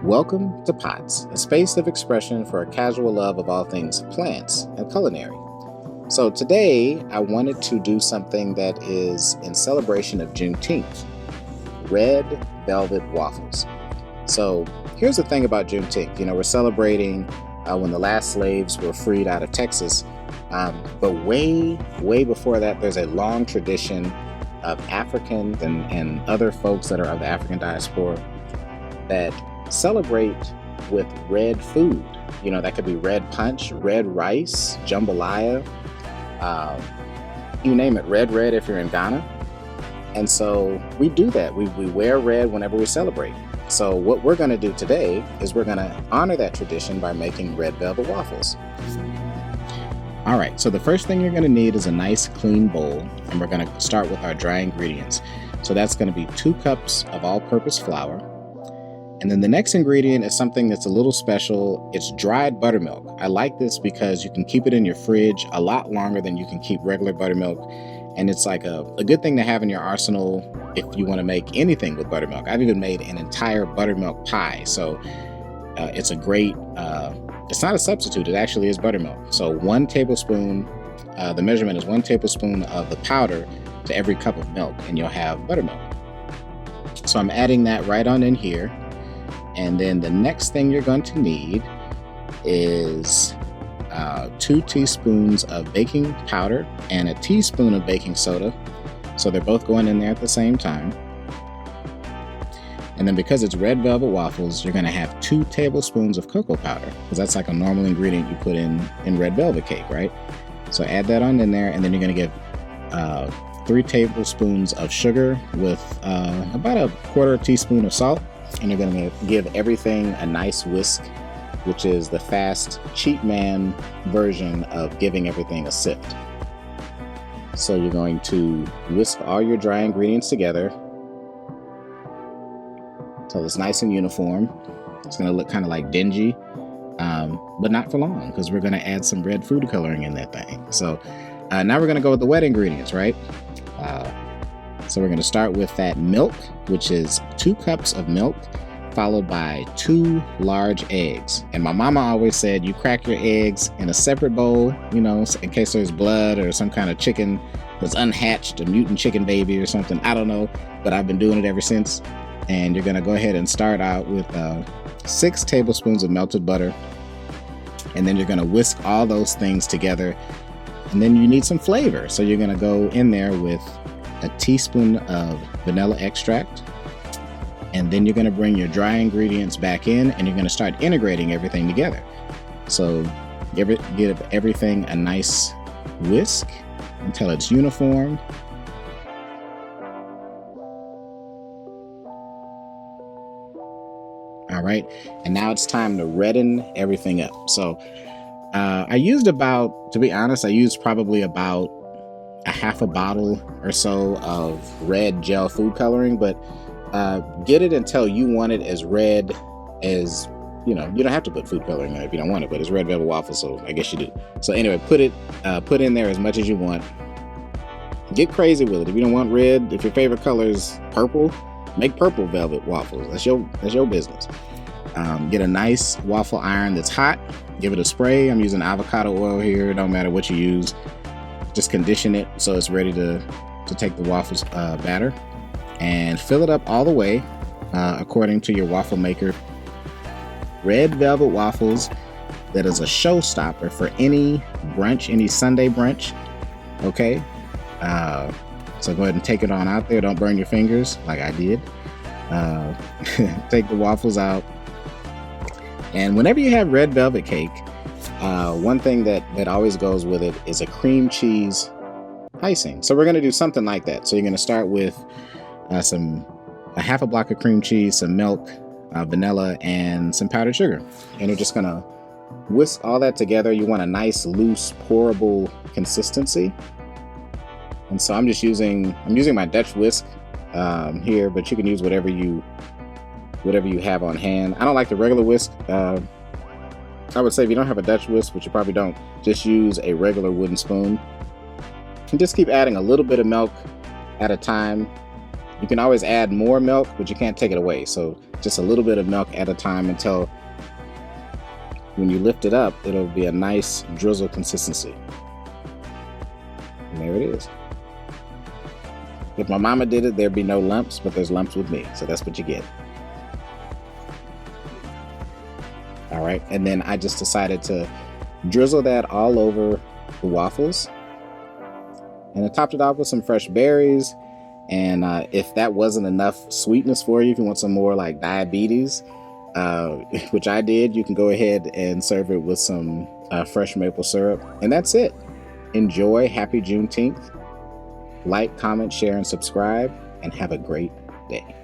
Welcome to Pots, a space of expression for a casual love of all things plants and culinary. So today I wanted to do something that is in celebration of Juneteenth, red velvet waffles. So here's the thing about Juneteenth. We're celebrating when the last slaves were freed out of Texas. But way before that, there's a long tradition of Africans and other folks that are of the African diaspora that celebrate with red food. That could be red punch, red rice, jambalaya, you name it, red if you're in Ghana. And so we do that. We wear red whenever we celebrate. So what we're going to do today is we're going to honor that tradition by making red velvet waffles. All right, so the first thing you're going to need is a nice clean bowl, and we're going to start with our dry ingredients. So that's going to be 2 cups of all-purpose flour. And then the next ingredient is something that's a little special. It's dried buttermilk. I like this because you can keep it in your fridge a lot longer than you can keep regular buttermilk. And it's like a good thing to have in your arsenal if you want to make anything with buttermilk. I've even made an entire buttermilk pie. So it's a great, it's not a substitute. It actually is buttermilk. So 1 tablespoon, the measurement is 1 tablespoon of the powder to every cup of milk, and you'll have buttermilk. So I'm adding that right on in here. And then the next thing you're going to need is 2 teaspoons of baking powder and a teaspoon of baking soda. So they're both going in there at the same time. And then because it's red velvet waffles, you're going to have 2 tablespoons of cocoa powder, because that's like a normal ingredient you put in red velvet cake, right? So add that on in there, and then you're going to give 3 tablespoons of sugar with about a 1/4 teaspoon of salt. And you're going to give everything a nice whisk, which is the fast, cheap man version of giving everything a sift. So you're going to whisk all your dry ingredients together until it's nice and uniform. It's going to look kind of like dingy, but not for long, because we're going to add some red food coloring in that thing. So now we're going to go with the wet ingredients, right? So we're going to start with that milk, which is 2 cups of milk, followed by 2 large eggs. And my mama always said you crack your eggs in a separate bowl, in case there's blood or some kind of chicken that's unhatched, a mutant chicken baby or something. I don't know, but I've been doing it ever since. And you're going to go ahead and start out with 6 tablespoons of melted butter. And then you're going to whisk all those things together. And then you need some flavor. So you're going to go in there with a teaspoon of vanilla extract, and then you're going to bring your dry ingredients back in, and you're going to start integrating everything together. So give everything a nice whisk until it's uniform. All right, and now it's time to redden everything up. So I used probably about a half a bottle or so of red gel food coloring, but get it until you want it as red as, you don't have to put food coloring in it if you don't want it, but it's red velvet waffle, so I guess you do. So anyway, put in there as much as you want. Get crazy with it. If you don't want red, if your favorite color is purple, make purple velvet waffles. That's your business. Get a nice waffle iron that's hot. Give it a spray. I'm using avocado oil here. It don't matter what you use. Just condition it so it's ready to take the waffles batter, and fill it up all the way according to your waffle maker. Red velvet waffles, that is a showstopper for any brunch, any Sunday brunch. Okay, so go ahead and take it on out there. Don't burn your fingers like I did. Take the waffles out, and whenever you have red velvet cake, one thing that always goes with it is a cream cheese icing. So we're going to do something like that. So you're going to start with a half a block of cream cheese, some milk, vanilla, and some powdered sugar. And you're just going to whisk all that together. You want a nice, loose, pourable consistency. And so I'm using my Dutch whisk here, but you can use whatever you have on hand. I don't like the regular whisk. I would say if you don't have a Dutch whisk, which you probably don't, just use a regular wooden spoon. And just keep adding a little bit of milk at a time. You can always add more milk, but you can't take it away. So just a little bit of milk at a time until when you lift it up, it'll be a nice drizzle consistency. And there it is. If my mama did it, there'd be no lumps, but there's lumps with me. So that's what you get. All right. And then I just decided to drizzle that all over the waffles. And I topped it off with some fresh berries. And if that wasn't enough sweetness for you, if you want some more like diabetes, which I did, you can go ahead and serve it with some fresh maple syrup. And that's it. Enjoy. Happy Juneteenth. Like, comment, share, and subscribe, and have a great day.